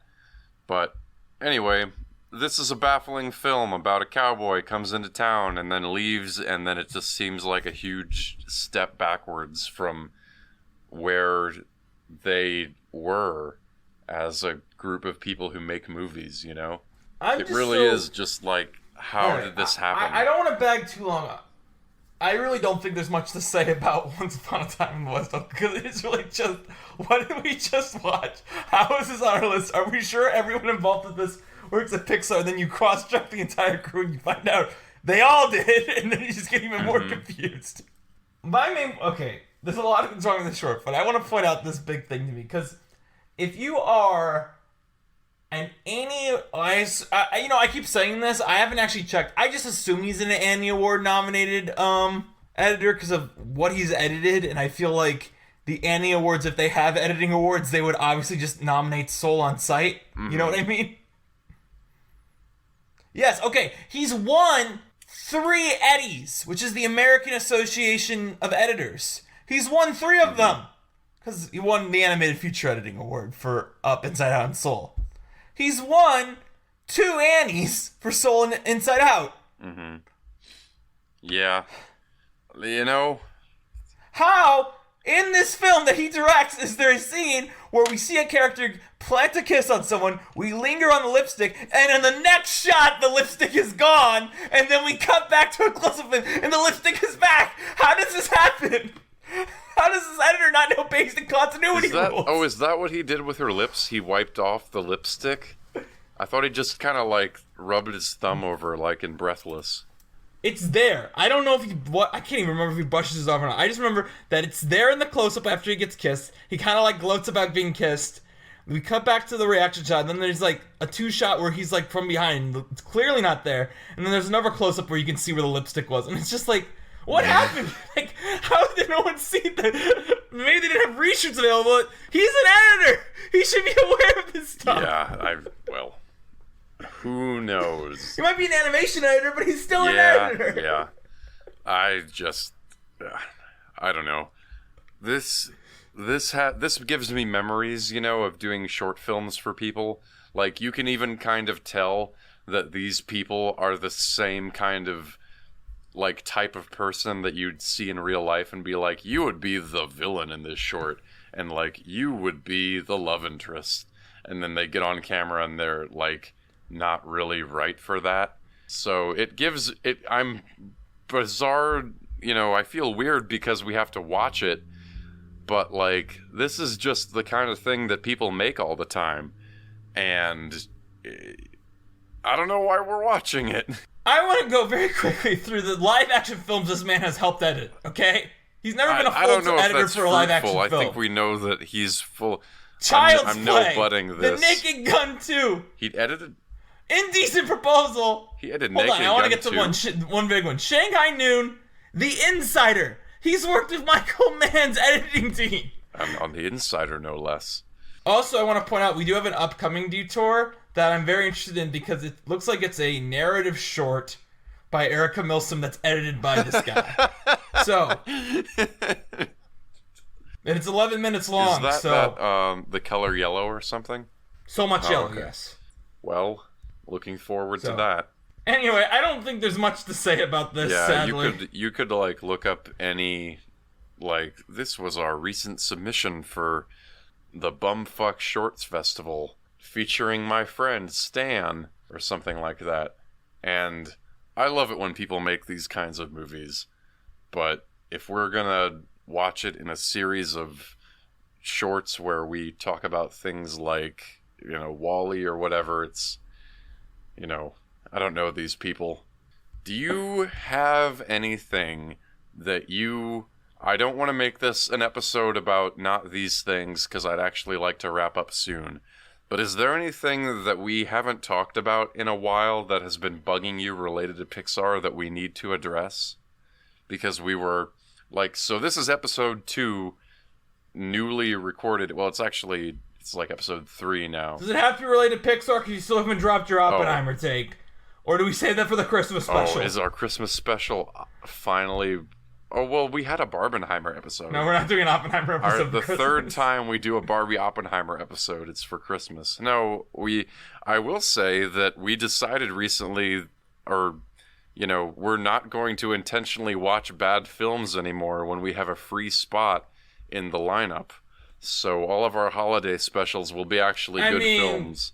But anyway, this is a baffling film about a cowboy comes into town and then leaves, and then it just seems like a huge step backwards from where they were as a group of people who make movies, you know? It really is just like, how did this happen? I don't want to bag too long. I really don't think there's much to say about Once Upon a Time in the West, because it's really just, what did we just watch? How is this on our list? Are we sure everyone involved with this works at Pixar, and then you cross-check the entire crew and you find out they all did, and then you just get even more confused. There's a lot of things wrong with this short, but I want to point out this big thing to me, because if you are an Annie, I keep saying this, I haven't actually checked, I just assume he's an Annie Award nominated editor because of what he's edited, and I feel like the Annie Awards, if they have editing awards, they would obviously just nominate Soul on site. You know what I mean? Yes, okay. He's won 3 Eddies, which is the American Association of Editors. He's won 3 of them. Because he won the Animated Feature Editing Award for Up, Inside Out, and Soul. He's won 2 Annies for Soul and Inside Out. Yeah. You know. How, in this film that he directs, is there a scene where we see a character plant a kiss on someone, we linger on the lipstick, and in the next shot, the lipstick is gone, and then we cut back to a close-up, and the lipstick is back? How does this happen? How does this editor not know basic continuity rules? Oh, is that what he did with her lips? He wiped off the lipstick? I thought he just kind of, like, rubbed his thumb over, like in Breathless. It's there. I don't know if I can't even remember if he brushes it off or not. I just remember that it's there in the close-up after he gets kissed. He kind of, like, gloats about being kissed. We cut back to the reaction shot, and then there's, like, a 2-shot where he's, like, from behind. It's clearly not there. And then there's another close-up where you can see where the lipstick was. And it's just like, what happened? Like, how did no one see that? Maybe they didn't have reshoots available. He's an editor! He should be aware of this stuff. Yeah, well, who knows? He might be an animation editor, but he's still an editor. Yeah, I don't know. This gives me memories, you know, of doing short films for people. Like, you can even kind of tell that these people are the same kind of, like, type of person that you'd see in real life and be like, you would be the villain in this short, and, like, you would be the love interest. And then they get on camera and they're, like, not really right for that. So I'm bizarre, you know, I feel weird because we have to watch it, but, like, this is just the kind of thing that people make all the time, and I don't know why we're watching it. I want to go very quickly through the live-action films this man has helped edit, okay? He's never been a full editor for a live-action film. I think we know that he's full. Child's I'm Play. no-butting this. The Naked Gun 2. He edited... Indecent Proposal. He edited Hold Naked on, I want to Gun get to 2. one big one. Shanghai Noon. The Insider. He's worked with Michael Mann's editing team. On The Insider, no less. Also, I want to point out, we do have an upcoming DETOUR that I'm very interested in because it looks like it's a narrative short by Erica Milsom that's edited by this guy. So, and it's 11 minutes long. Is that The Color Yellow or something? So Much Yellow, okay. yes. Well, looking forward to that. Anyway, I don't think there's much to say about this, sadly. You could like look up any, like, this was our recent submission for the Bumfuck Shorts Festival featuring my friend Stan or something like that. And I love it when people make these kinds of movies. But if we're gonna watch it in a series of shorts where we talk about things like, you know, Wall-E or whatever, it's, you know, I don't know these people. Do you have anything that you... I don't want to make this an episode about not these things, because I'd actually like to wrap up soon. But is there anything that we haven't talked about in a while that has been bugging you related to Pixar that we need to address? Because we were, like... So this is episode 2, newly recorded. Well, it's like episode 3 now. Does it have to be related to Pixar because you still haven't dropped your Oppenheimer take? Or do we save that for the Christmas special? Oh, is our Christmas special finally... Oh, well, we had a Barbenheimer episode. No, we're not doing an Oppenheimer episode The third time we do a Barbie Oppenheimer episode, it's for Christmas. No, I will say that we decided recently, or, you know, we're not going to intentionally watch bad films anymore when we have a free spot in the lineup. So all of our holiday specials will be actually good films.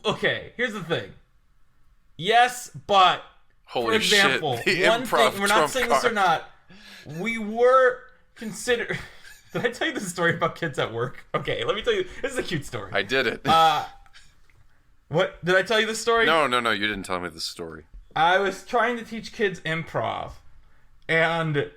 Okay, here's the thing. Yes, but Holy for example, shit, one thing, we're not saying this or not, we were consider. Did I tell you this story about kids at work? Okay, let me tell you. This is a cute story. I did it. What? Did I tell you this story? No, you didn't tell me this story. I was trying to teach kids improv, and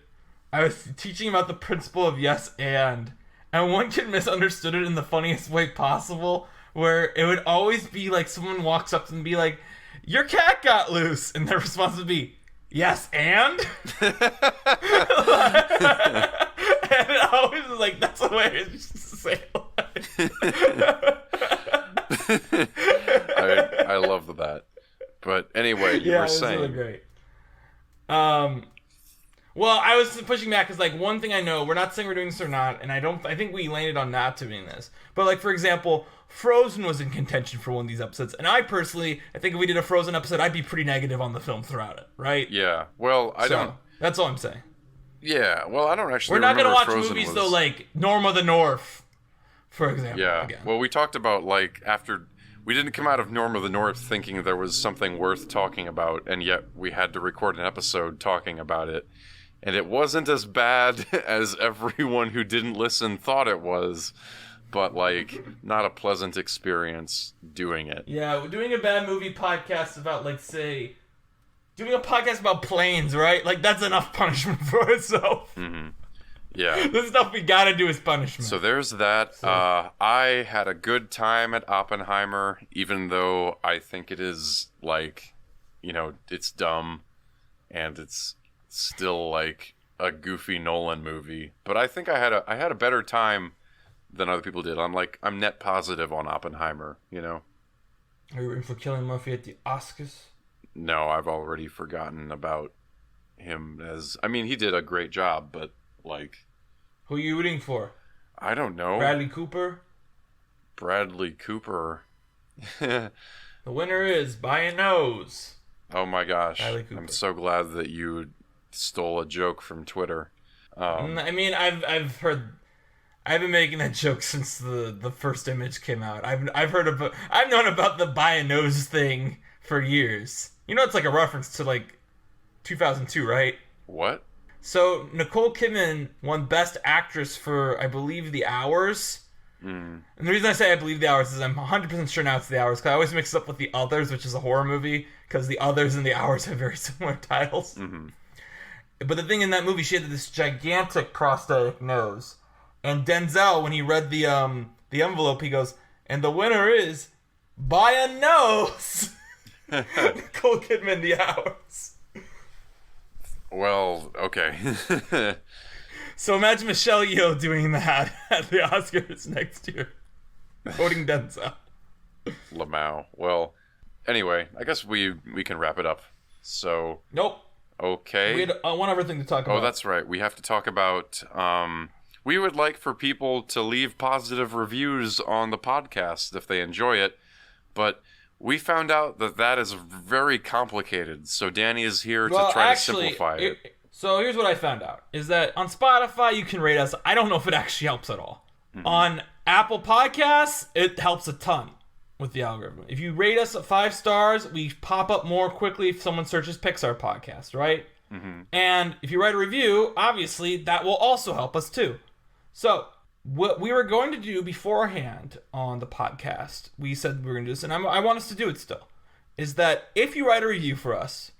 I was teaching about the principle of yes and one kid misunderstood it in the funniest way possible, where it would always be like someone walks up and be like, "Your cat got loose," and their response would be, "Yes, and?" And it always was like, that's the way I used to say it. I love that. But anyway, you were saying. Yeah, it was really great. Well, I was pushing back because, like, one thing I know, we're not saying we're doing this or not, and I think we landed on not doing this. But, like, for example, Frozen was in contention for one of these episodes, and I think if we did a Frozen episode, I'd be pretty negative on the film throughout it, right? Yeah, well, I don't... That's all I'm saying. Yeah, well, I don't actually We're not going to watch Frozen movies, though, like Norm of the North, for example. Yeah, again. Well, we talked about, like, after... We didn't come out of Norm of the North thinking there was something worth talking about, and yet we had to record an episode talking about it. And it wasn't as bad as everyone who didn't listen thought it was, but, like, not a pleasant experience doing it. Yeah, we're doing a bad movie podcast about, like, say, doing a podcast about planes, right? Like, that's enough punishment for itself. Mm-hmm. Yeah. The stuff we gotta do is punishment. So there's that. I had a good time at Oppenheimer, even though I think it is, like, you know, it's dumb, and it's still like a goofy Nolan movie, but I think I had a better time than other people did. I'm net positive on Oppenheimer, you know. Are you rooting for Cillian Murphy at the Oscars? No, I've already forgotten about him he did a great job, but like, who are you rooting for? I don't know. Bradley Cooper. The winner is by a nose. Oh my gosh! I'm so glad that you stole a joke from Twitter. I mean, I've been making that joke since the first image came out. I've known about the by a nose thing for years. You know, it's like a reference to like 2002, right? What? So Nicole Kidman won Best Actress for, I believe, The Hours. And the reason I say I believe The Hours is I'm 100% sure now it's The Hours, because I always mix it up with The Others, which is a horror movie, because The Others and The Hours have very similar titles. Mm-hmm. But the thing in that movie, she had this gigantic prosthetic nose. And Denzel, when he read the the envelope, he goes, and the winner is by a nose. Nicole Kidman, The Hours. Well, okay. So imagine Michelle Yeoh doing that at the Oscars next year. Voting Denzel. Lamau. Well, anyway, I guess we can wrap it up. So. Nope. Okay. We had one other thing to talk about. Oh, that's right. We have to talk about. We would like for people to leave positive reviews on the podcast if they enjoy it, but we found out that is very complicated. So Danny is here to try to simplify it. So here's what I found out, is that on Spotify you can rate us. I don't know if it actually helps at all. Mm-hmm. On Apple Podcasts, it helps a ton with the algorithm. If you rate us 5 stars, we pop up more quickly if someone searches Pixar Podcast, right? Mm-hmm. And if you write a review, obviously that will also help us too. So what we were going to do beforehand on the podcast, we said we were going to do this, and I want us to do it still, is that if you write a review for us,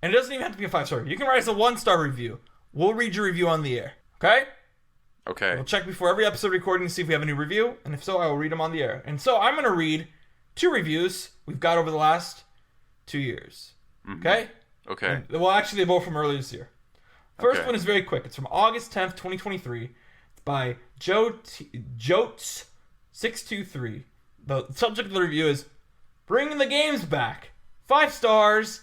and it doesn't even have to be a 5-star review, you can write us a 1-star review. We'll read your review on the air, okay? Okay. We'll check before every episode recording to see if we have a new review, and if so, I will read them on the air. And so I'm going to read 2 reviews we've got over the last 2 years, okay? Okay. And, well, actually, they're both from earlier this year. First one is very quick. It's from August 10th, 2023. It's by Jotes623. The subject of the review is Bringing the Games Back. 5 stars.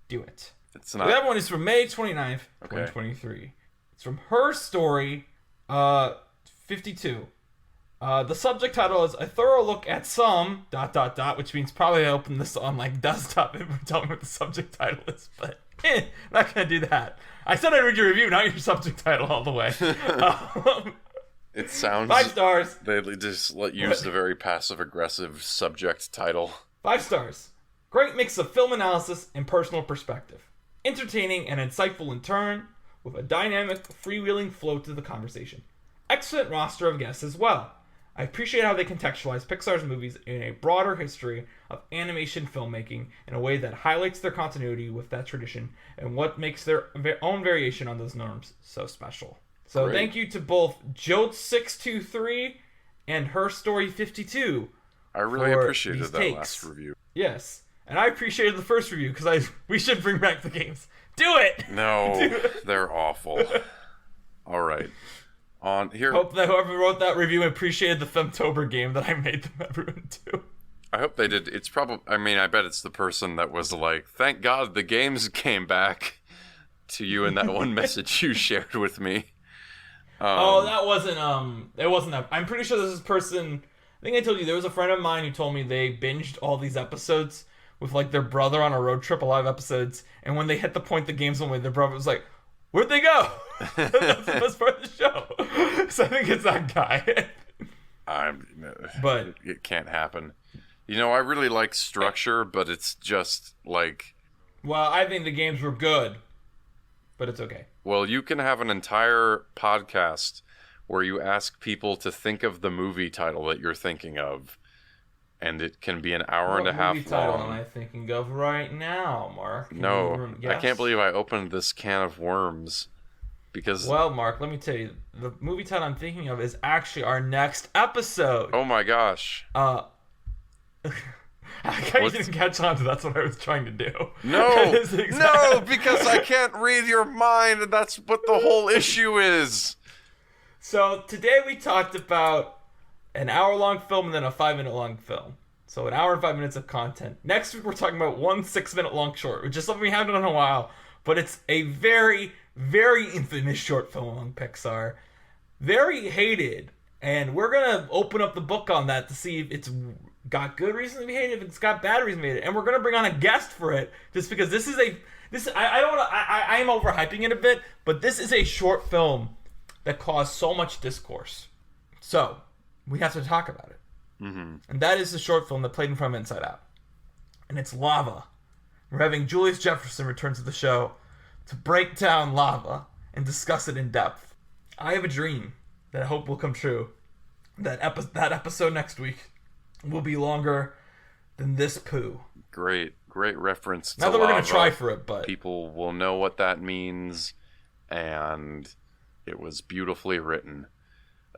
Do it. It's not. The other one is from May 29th, 2023. It's from Her Story 52. The subject title is A Thorough Look at Some... ... which means probably I opened this on like desktop and tell me what the subject title is, but not gonna do that. I said I'd read your review, not your subject title all the way. It sounds 5 stars. They just use the very passive-aggressive subject title. 5 stars. Great mix of film analysis and personal perspective. Entertaining and insightful in turn, with a dynamic, freewheeling flow to the conversation. Excellent roster of guests as well. I appreciate how they contextualize Pixar's movies in a broader history of animation filmmaking in a way that highlights their continuity with that tradition and what makes their own variation on those norms so special. So Great. Thank you to both Jotes623 and Her Story 52. I really appreciated that last review. Yes. And I appreciated the first review because we should bring back the games. Do it! No, they're awful. All right. On here. Hope that whoever wrote that review appreciated the Femtober game that I made them everyone do. I hope they did. It's probably. I mean, I bet it's the person that was like, "Thank God the games came back," to you in that one message you shared with me. That wasn't. It wasn't that. I'm pretty sure this is person. I think I told you there was a friend of mine who told me they binged all these episodes with like their brother on a road trip, a lot of episodes, and when they hit the point the games went away, their brother was like, "Where'd they go?" That's the best part of the show. So I think it's that guy. But it can't happen. You know, I really like structure, but it's just like. Well, I think the games were good, but it's okay. Well, you can have an entire podcast where you ask people to think of the movie title that you're thinking of, and it can be an hour and a half long. What movie title am I thinking of right now, Mark? No, I can't believe I opened this can of worms. Because... Well, Mark, let me tell you, the movie title I'm thinking of is actually our next episode. Oh my gosh. I didn't catch on to that's what I was trying to do. No, no, because I can't read your mind, and that's what the whole issue is. So today we talked about an hour-long film and then a 5-minute-long film. So an hour and 5 minutes of content. Next week we're talking about one 6-minute-long short, which is something we haven't done in a while, but it's a very, very infamous short film among Pixar. Very hated, and we're going to open up the book on that to see if it's got good reason to be hated, if it's got bad reason to be hated, and we're going to bring on a guest for it, just because I am overhyping it a bit, but this is a short film that caused so much discourse. So, we have to talk about it. Mm-hmm. And that is the short film that played in front of Inside Out. And it's Lava. We're having Julius Jefferson return to the show to break down Lava and discuss it in depth. I have a dream that I hope will come true. That episode next week will be longer than this poo. Great reference to Not that we're Lava. going to try for it, but... People will know what that means, and it was beautifully written.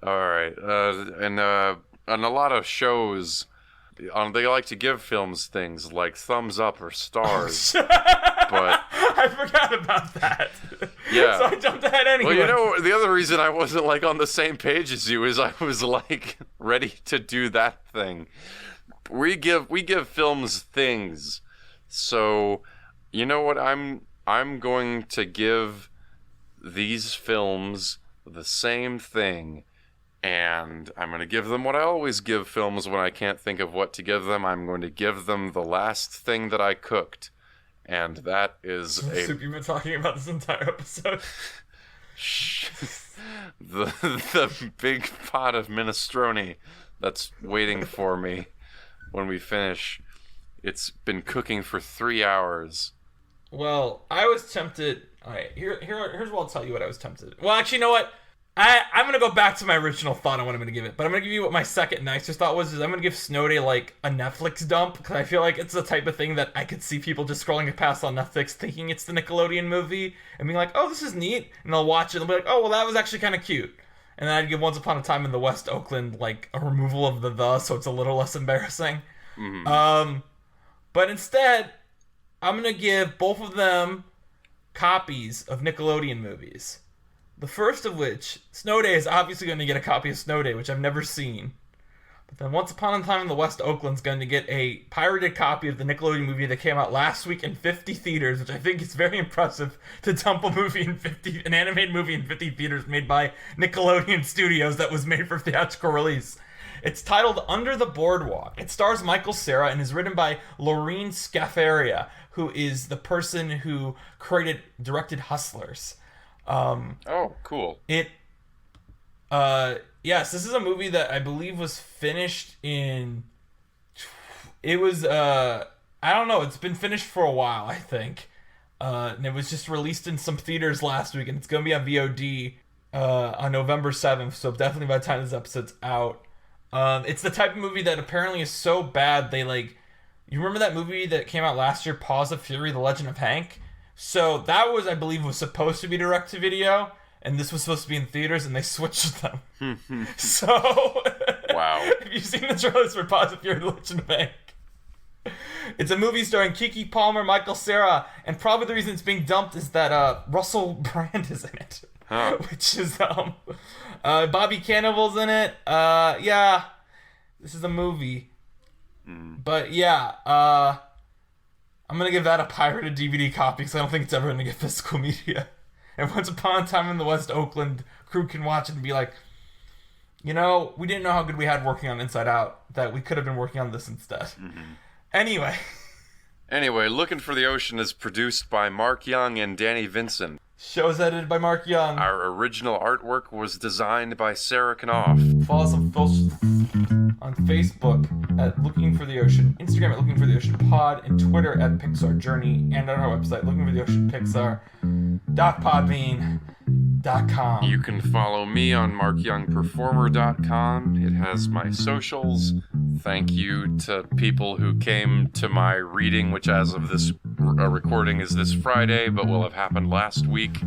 All right, and on a lot of shows, they like to give films things like thumbs up or stars. But I forgot about that. Yeah. So I jumped ahead anyway. Well, the other reason I wasn't like on the same page as you is I was like ready to do that thing. We give films things. So, you know what? I'm going to give these films the same thing. And I'm going to give them what I always give films when I can't think of what to give them. I'm going to give them the last thing that I cooked. And that is the soup you've been talking about this entire episode. the big pot of minestrone that's waiting for me when we finish. It's been cooking for 3 hours. Well, I was tempted. All right, here's what I'll tell you what I was tempted. Well, actually, you know what? I'm going to go back to my original thought on what I'm going to give it. But I'm going to give you what my second nicest thought was. Is I'm going to give Snow Day like a Netflix dump. Because I feel like it's the type of thing that I could see people just scrolling past on Netflix thinking it's the Nickelodeon movie. And being like, oh, this is neat. And they'll watch it and they'll be like, oh, well, that was actually kind of cute. And then I'd give Once Upon a Time in the West Oakland like a removal of the so it's a little less embarrassing. Mm-hmm. But instead, I'm going to give both of them copies of Nickelodeon movies. The first of which, Snow Day, is obviously going to get a copy of Snow Day, which I've never seen. But then Once Upon a Time in the West Oakland's going to get a pirated copy of the Nickelodeon movie that came out last week in 50 theaters, which I think is very impressive to dump an animated movie in 50 theaters made by Nickelodeon Studios that was made for theatrical release. It's titled Under the Boardwalk. It stars Michael Cera and is written by Lorene Scafaria, who is the person who directed Hustlers. Oh, cool. Yes, this is a movie that I believe was finished in... It was, I don't know, it's been finished for a while, I think. And it was just released in some theaters last week, and it's going to be on VOD on November 7th, so definitely by the time this episode's out. It's the type of movie that apparently is so bad, they You remember that movie that came out last year, Paws of Fury, The Legend of Hank? So that was, I believe, was supposed to be direct-to-video, and this was supposed to be in theaters, and they switched them. So, wow. Have you seen the trailers for Paws of Fury, The Legend of Hank? It's a movie starring Keke Palmer, Michael Cera, and probably the reason it's being dumped is that Russell Brand is in it. Huh. Which is, Bobby Cannibal's in it. Yeah, this is a movie. But, yeah, I'm going to give that a pirated DVD copy because I don't think it's ever going to get physical media. And Once Upon a Time in the West Oakland crew can watch it and be like, you know, we didn't know how good we had working on Inside Out, that we could have been working on this instead. Mm-hmm. Anyway, Looking for the Ocean is produced by Mark Young and Danny Vincent. Show's edited by Mark Young. Our original artwork was designed by Sarah Knopf. Follow us on Facebook at Looking for the Ocean, Instagram at Looking for the Ocean Pod, and Twitter at Pixar Journey, and on our website, lookingfortheoceanpixar.podbean.com. You can follow me on markyoungperformer.com. It has my socials. Thank you to people who came to my reading, which as of this recording is this Friday, but will have happened last week.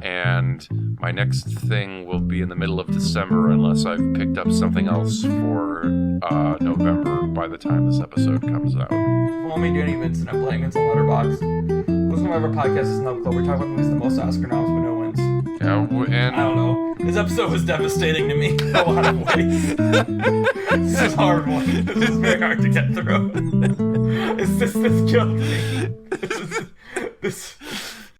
And my next thing will be in the middle of December unless I've picked up something else for November by the time this episode comes out. Follow me, Danny Vincent, at Blankets on Letterboxd. Listen to whatever podcast is Snub Club. We're talking about movies the most Oscar noms, but no wins. Yeah, and I don't know. This episode was devastating to me in a lot of ways. This is a hard one. This is very hard to get through. This killed me.